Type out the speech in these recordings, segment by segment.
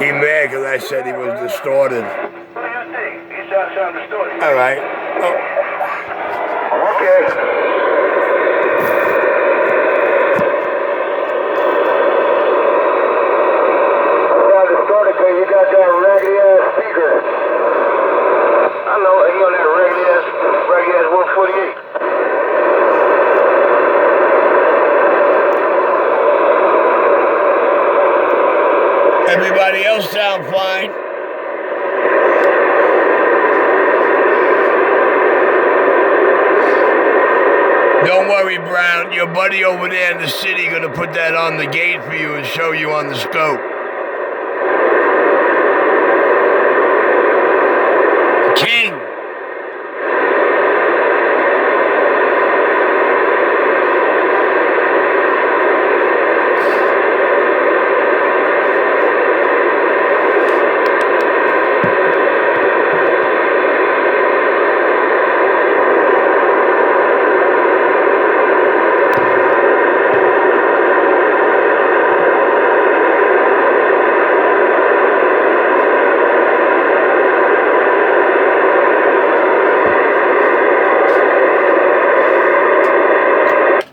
He mad because I said he was distorted. What do you think? He sounds distorted. All right. Oh. Okay. Sound distorted because you got that raggedy ass speaker. I know, he on that raggedy ass 148. Everybody else sound fine. Don't worry, Brown. Your buddy over there in the city gonna put that on the gate for you and show you on the scope. King.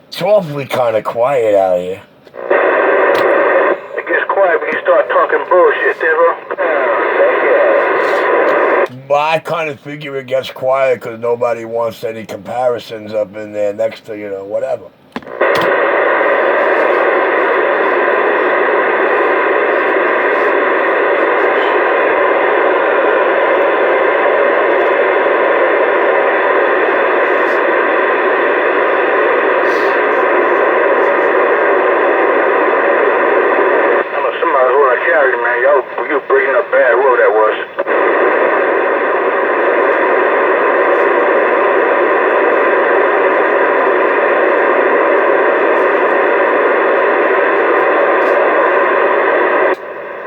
It's awfully kind of quiet out here. It gets quiet when you start talking bullshit, Devo. Well, I kind of figure it gets quiet because nobody wants any comparisons up in there next to, whatever. You bringing up bad road that was.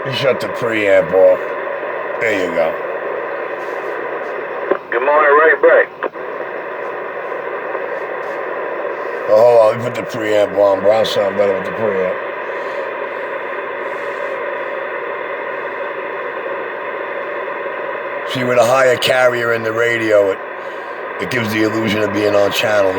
You shut the preamp off. There you go. Good morning, right back. Oh, hold on, let me put the preamp on. Brown sound better with the preamp. See, with a higher carrier in the radio, it gives the illusion of being on channel,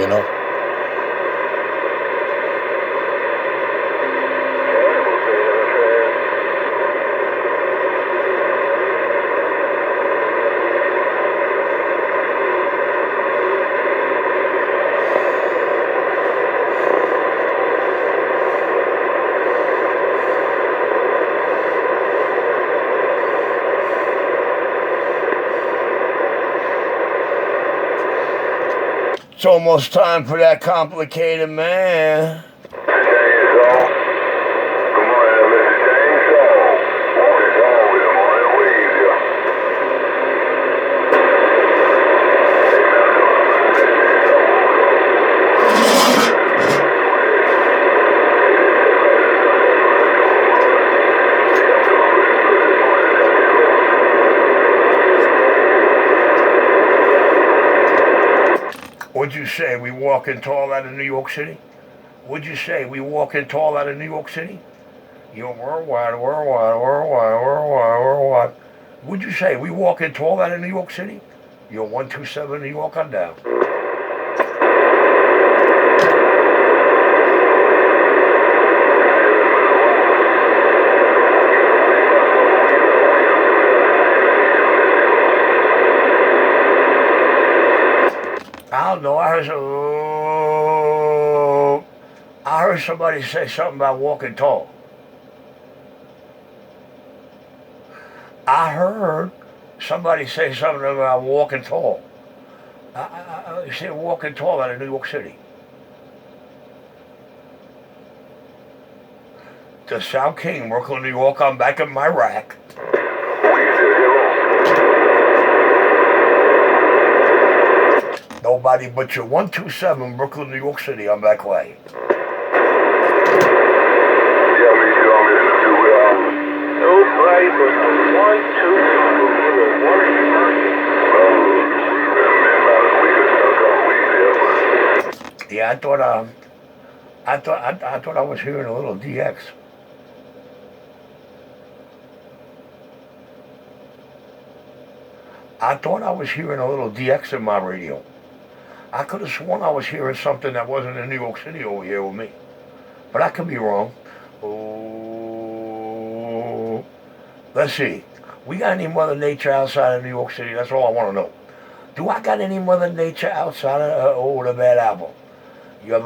It's almost time for that complicated man. What'd you say? We walking tall out of New York City? What'd you say? We walking tall out of New York City? You're worldwide. What'd you say? We walking tall out of New York City? You're 127 New York on down. I don't know. I heard somebody say something about walking tall. I heard somebody say something about walking tall. I said walking tall out of New York City. To South King, Brooklyn, New York. I'm back in my rack. Nobody but your 127 Brooklyn, New York City. I'm back way. Nobody but the 127. Yeah, I thought I was hearing a little DX. I thought I was hearing a little DX in my radio. I could have sworn I was hearing something that wasn't in New York City over here with me. But I could be wrong. Oh, let's see. We got any Mother Nature outside of New York City? That's all I want to know. Do I got any Mother Nature outside of the Bad Apple? You got a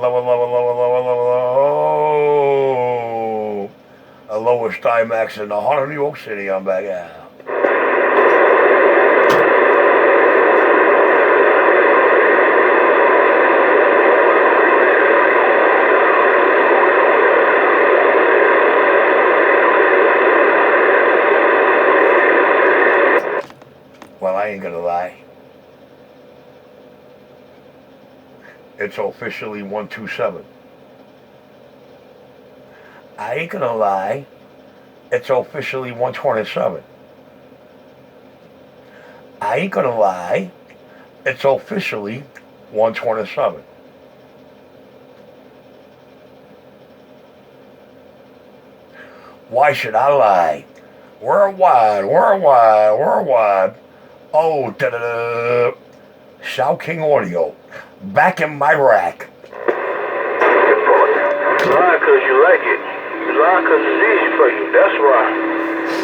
lower Steinmax in the heart of New York City. I'm back out. Well, I ain't gonna lie. It's officially 127. I ain't gonna lie. It's officially 127. I ain't gonna lie. It's officially 127. Why should I lie? Worldwide. Oh, da-da-da. Shout King Audio. Back in my rack. You lie because you like it. You lie because it's easy for you. That's why.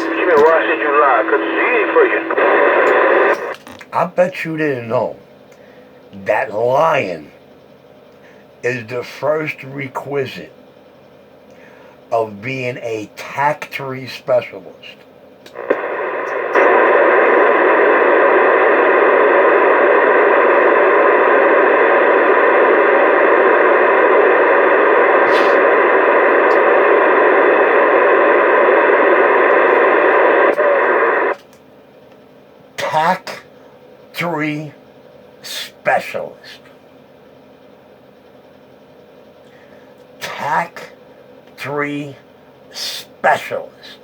What you mean, why should you lie? Because it's easy for you. I bet you didn't know that lying is the first requisite of being a tactory specialist. Three specialist. TAC 3 specialist.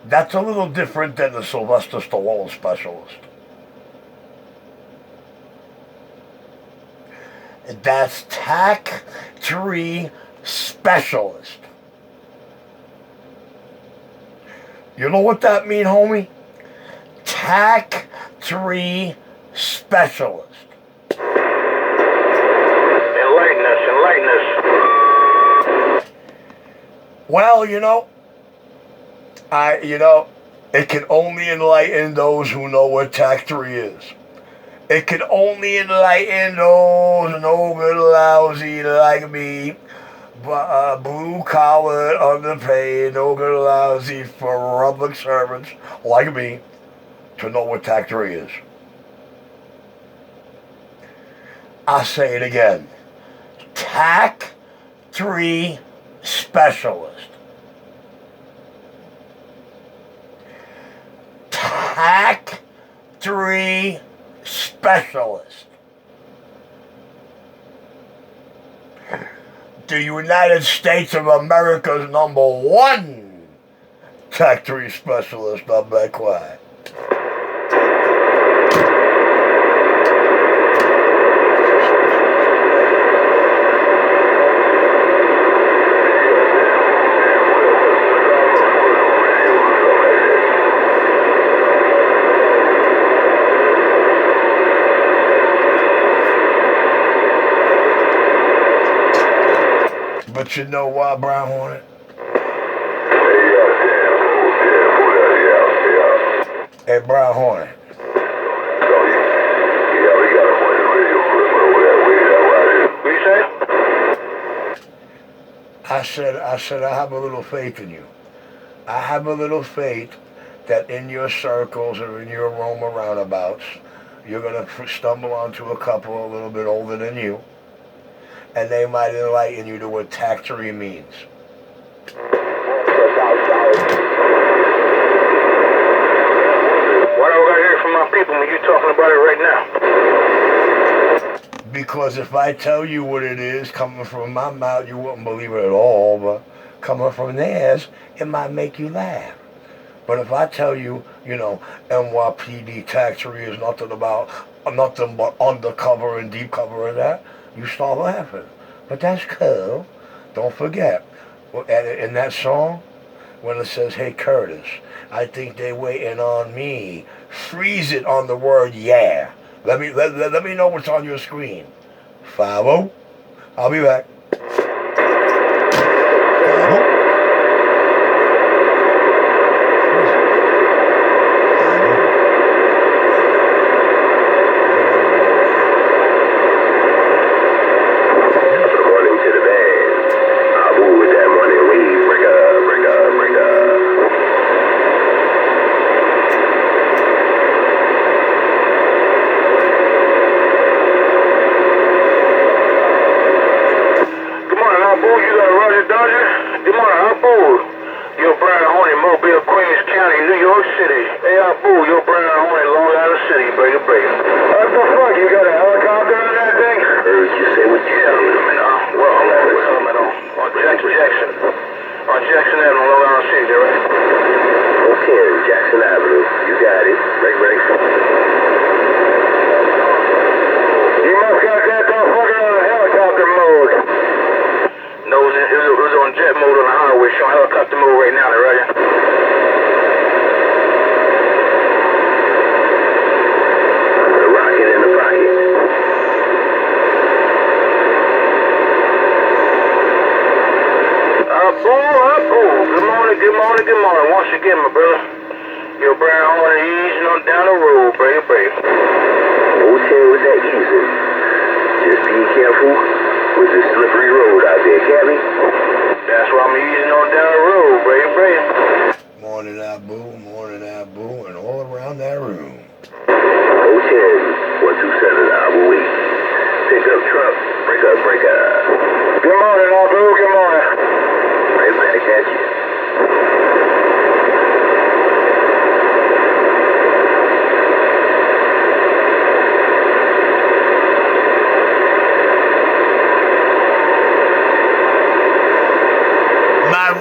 That's a little different than the Sylvester Stallone specialist. That's TAC 3 specialist. You know what that mean, homie? TAC 3 specialist. Enlighten us. Well, it can only enlighten those who know what TAC 3 is. It can only enlighten those no good lousy like me, blue collar, underpaid, no good lousy for public servants like me to know what TAC 3 is. I'll say it again. TAC 3 specialist. TAC 3 specialist. The United States of America's #1 TAC 3 specialist. I'm back quiet. But you know why, Brown Hornet? Hey, Brown Hornet. What you say? I said I have a little faith in you. I have a little faith that in your circles or in your Roma roundabouts, you're going to stumble onto a couple a little bit older than you, and they might enlighten you to what TAC 3 means. What I gotta hear from my people when you're talking about it right now? Because if I tell you what it is coming from my mouth, you wouldn't believe it at all, but coming from theirs, it might make you laugh. But if I tell you, NYPD TAC 3 is nothing but undercover and deep cover of that, you start laughing. But that's cool. Don't forget, in that song, when it says, hey, Curtis, I think they waiting on me. Freeze it on the word yeah. Let me know what's on your screen. 50. I'll be back. 50.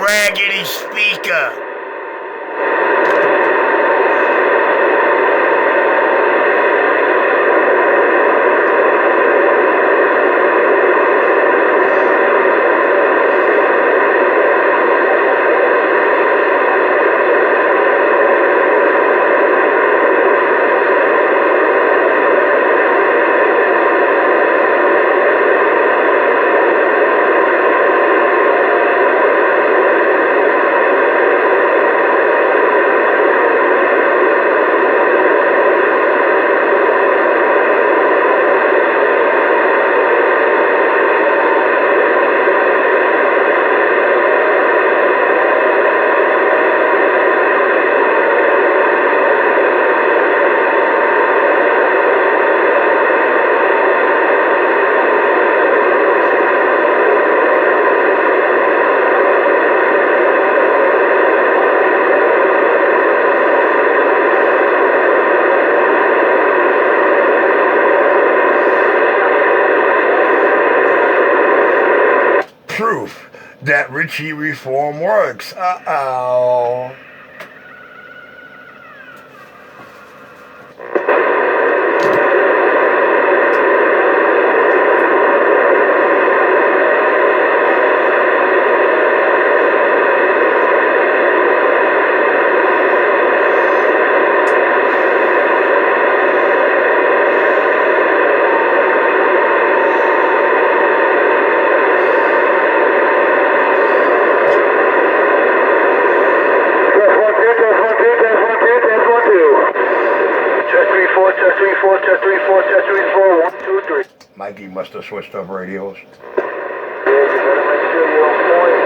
Raggedy speaker. Proof that Richie reform works. Uh-oh. Mikey must have switched up radios. Yeah, you better make sure you're on point.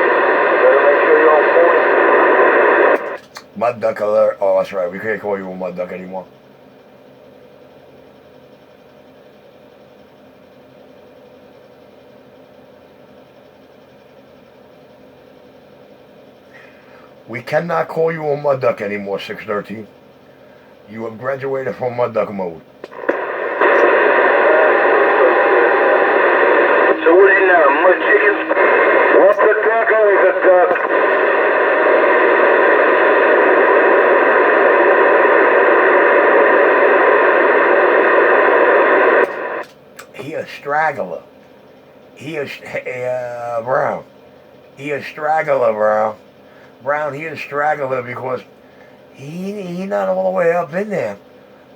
You better make sure you're on point. Mud Duck alert. Oh, that's right. We can't call you a Mud Duck anymore. We cannot call you a Mud Duck anymore, 613. You have graduated from Mud Duck mode. So what is it now, mud chickens? Once a duck, always a duck. He a straggler. He a Brown. He a straggler, bro. Brown, he is straggler because he not all the way up in there.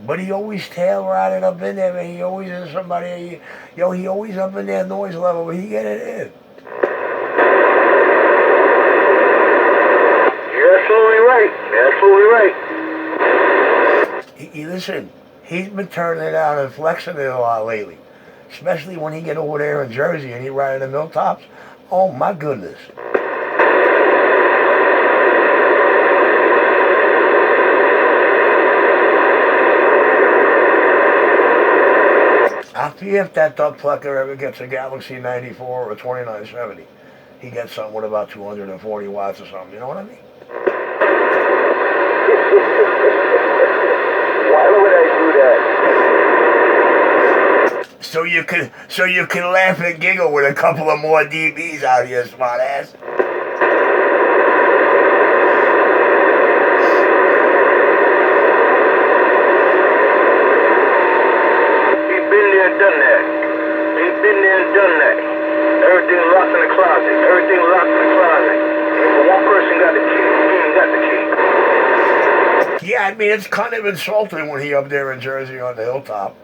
But he always tail riding up in there, man. He always is somebody, he always up in that noise level, but he get it in. You're absolutely right. You're absolutely right. Listen, he's been turning it out and flexing it a lot lately. Especially when he get over there in Jersey and he riding the Milltops. Oh my goodness. I fear if that duck plucker ever gets a Galaxy 94 or a 2970, he gets something with about 240 watts or something. You know what I mean? Why would I do that? So you can laugh and giggle with a couple of more dBs out here, smart ass. Done that. He's been there and done that. Everything locked in the closet. Everything locked in the closet. And if one person got the key, he ain't got the key. Yeah, I mean, it's kind of insulting when he up there in Jersey on the hilltop,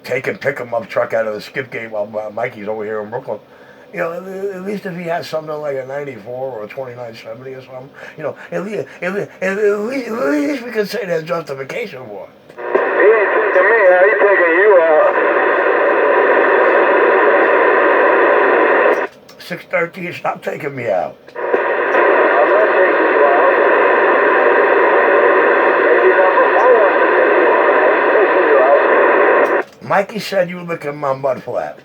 pick him up truck out of the skip game while Mikey's over here in Brooklyn. At least if he has something like a 94 or a 2970 or something, at least we can say there's justification for it. He ain't taking me out. He's taking you out. 613, stop taking me out. I'm not taking you out. Maybe number 4 wants to take you out. I ain't taking you out. Mikey said you licking my mud flap.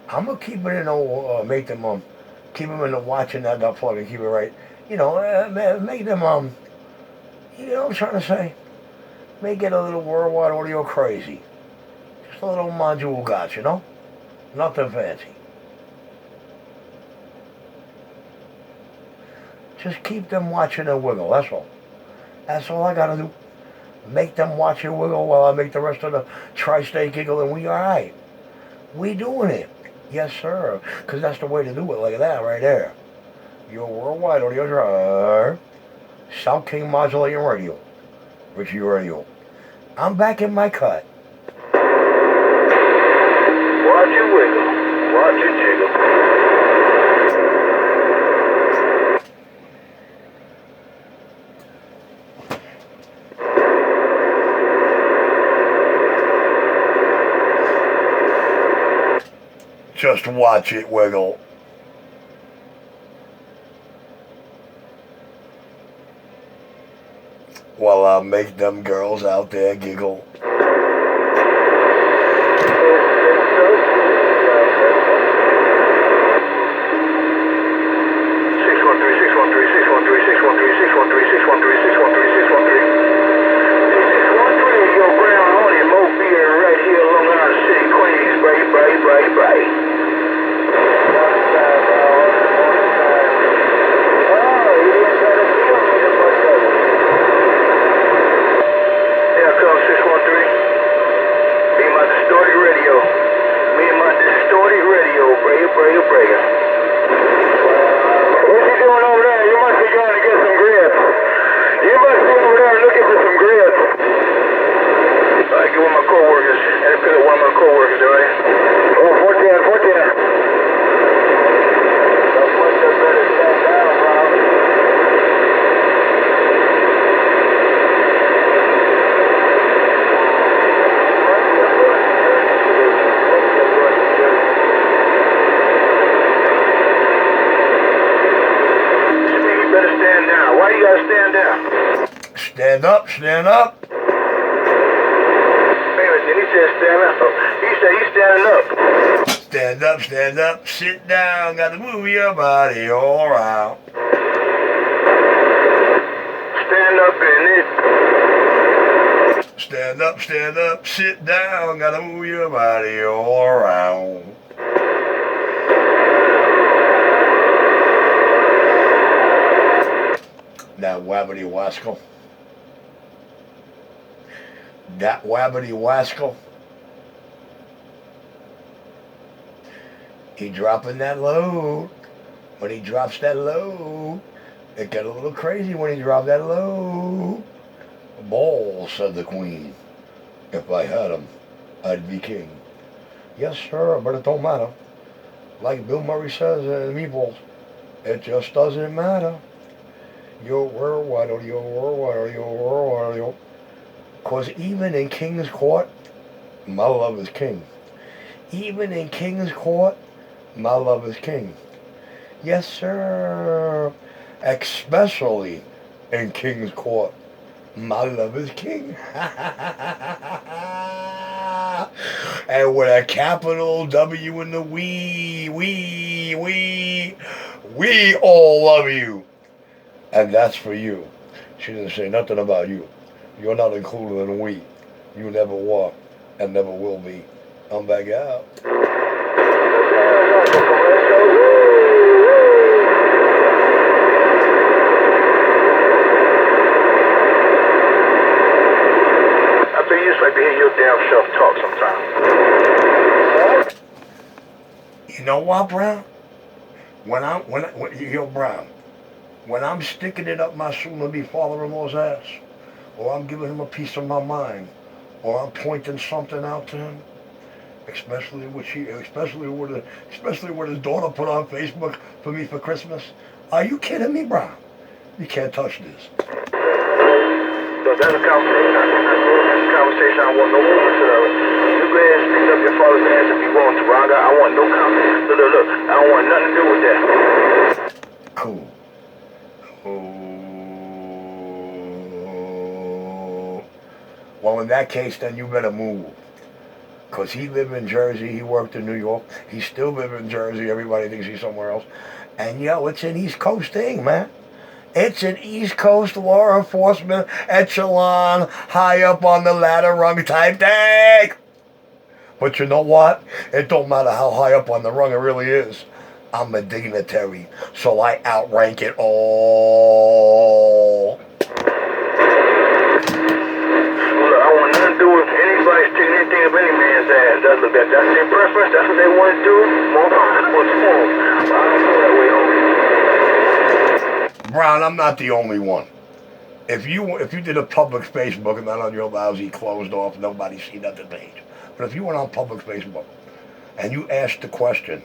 I'm gonna keep it in make them keep them in the watching that plug and keep it right. Make them you know what I'm trying to say? Make it a little worldwide audio crazy. Just a little module got, Nothing fancy. Just keep them watching and wiggle, that's all. That's all I gotta do. Make them watch and wiggle while I make the rest of the tri-state giggle and we alright. We doing it. Yes, sir. Because that's the way to do it, like that right there. Your worldwide audio drive. South King Modulating Radio. Richie Radio. I'm back in my cut. Watch it wiggle. Watch it jiggle. Just watch it wiggle. While I make them girls out there giggle. Stand up, stand up. Wait a minute, he said stand up. He said he's standing up. Stand up, stand up, sit down, gotta move your body all around. Stand up in it. Stand up, sit down, gotta move your body all around. wabbity wascal. That wabbity wascal. He dropping that load. When he drops that load, it got a little crazy when he dropped that load. Balls, said the queen. If I had 'em, I'd be king. Yes, sir, but it don't matter. Like Bill Murray says in Meatballs, it just doesn't matter. Because even in King's Court, my love is king. Even in King's Court, my love is king. Yes, sir. Especially in King's Court, my love is king. And with a capital W in the we all love you. And that's for you. She didn't say nothing about you. You're not included in we. You never were and never will be. I'm back out. Like to hear your damn self talk sometimes. You know what, Brown? When yo, Brown, when I'm sticking it up my soon-to-be father-in-law's ass, or I'm giving him a piece of my mind, or I'm pointing something out to him, especially what his daughter put on Facebook for me for Christmas. Are you kidding me, Brown? You can't touch this. So that's a conversation I want no more. You go ahead and stick up your father's ass if you want to, Ron. I want no conversation. Look, I don't want nothing to do with that. Cool. Well, in that case, then you better move. Because he lived in Jersey, he worked in New York, he still lives in Jersey, everybody thinks he's somewhere else. And it's an East Coast thing, man. It's an East Coast law enforcement echelon, high up on the ladder rung type thing. But you know what? It don't matter how high up on the rung it really is. I'm a dignitary, so I outrank it all. I want nothing to do with anybody taking anything of any man's ass. That's their preference. That's what they want to do. More power to them. I don't go that way, homie. Brown, I'm not the only one. If you did a public Facebook and not on your lousy closed off, nobody see nothing page. But if you went on public Facebook and you asked the question,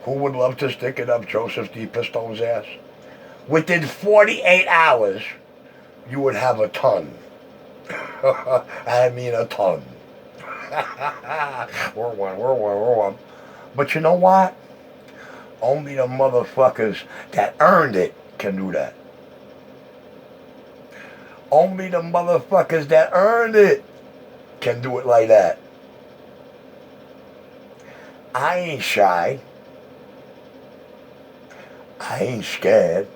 who would love to stick it up Joseph D. Pistone's ass? Within 48 hours, you would have a ton. I mean a ton. We're one. But you know what? Only the motherfuckers that earned it can do that. Only the motherfuckers that earned it can do it like that. I ain't shy. I ain't scared.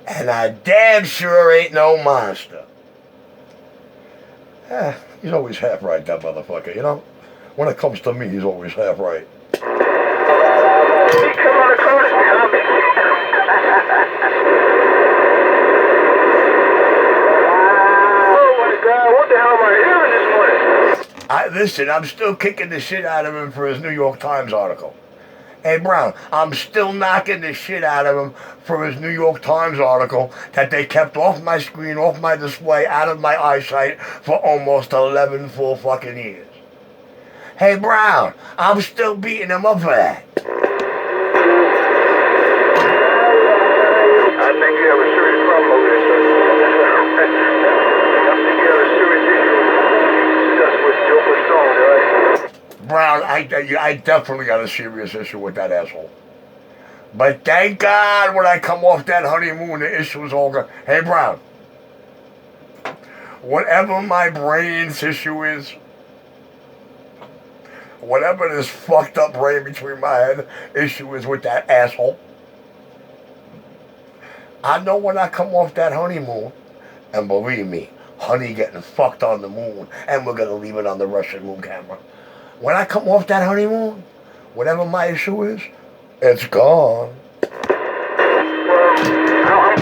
And I damn sure ain't no monster. He's always half right, that motherfucker, you know? When it comes to me, he's always half right. Come on across me, homie. Oh my God, what the hell am I hearing this morning? Listen, I'm still kicking the shit out of him for his New York Times article. Hey, Brown, I'm still knocking the shit out of him for his New York Times article that they kept off my screen, off my display, out of my eyesight for almost 11 full fucking years. Hey, Brown, I'm still beating him up for that. I think you have a serious problem over there, sir. I think you have a serious issue. Discuss with Joe Stone, right? Brown, I definitely got a serious issue with that asshole. But thank God when I come off that honeymoon, the issue is all gone. Hey, Brown, whatever my brain's issue is, whatever this fucked up brain between my head issue is with that asshole, I know when I come off that honeymoon, and believe me, honey getting fucked on the moon, and we're going to leave it on the Russian moon camera. When I come off that honeymoon, whatever my issue is, it's gone. Well, I'm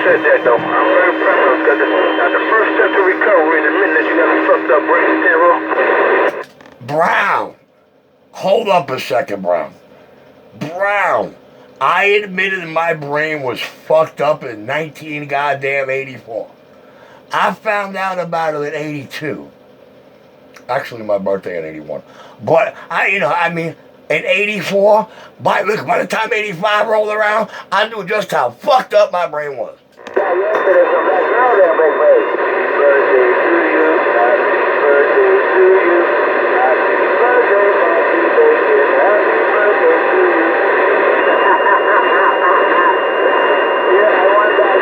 said that, though. I'm very proud of because that's the first step to recovery, admitting that you got a fucked up brain, Zero. Brown. Hold up a second, Brown. Brown. I admitted my brain was fucked up in 1984. I found out about it in 82. Actually, my birthday in 81. But in 84, by the time 85 rolled around, I knew just how fucked up my brain was. Yeah, yesterday from that girl there, big baby. Birthday to you, happy birthday to you, happy birthday, happy birthday, happy birthday to you. Yeah, I want that.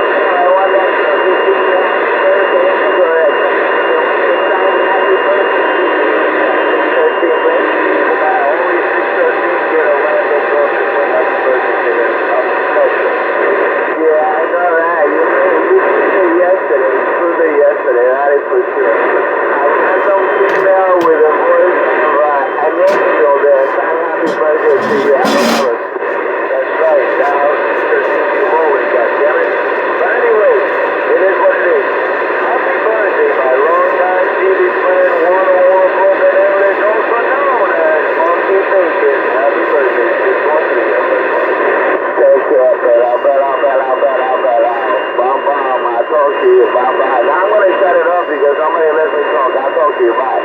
Yesterday, that is for sure. I had some female with a voice of an angel there saying happy birthday to you. Happy birthday. That's right. Now, you've always got, damn it. But anyway, it is what it is. Happy birthday, my long-time TV friend, one-on-one brother, Everett, also known as Monkey Bacon. Happy birthday. Just want to get it. Take care, Bam, I talk to you. Bam. Now I'm going to shut it off because somebody let me talk. I'll talk to you. Bye.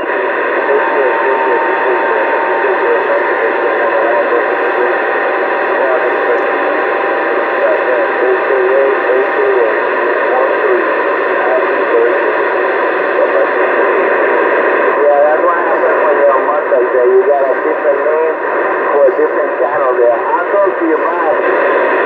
Yeah, that's what happens when you're a month like that. You got a different name for a different channel there. I'll talk to you. Bye.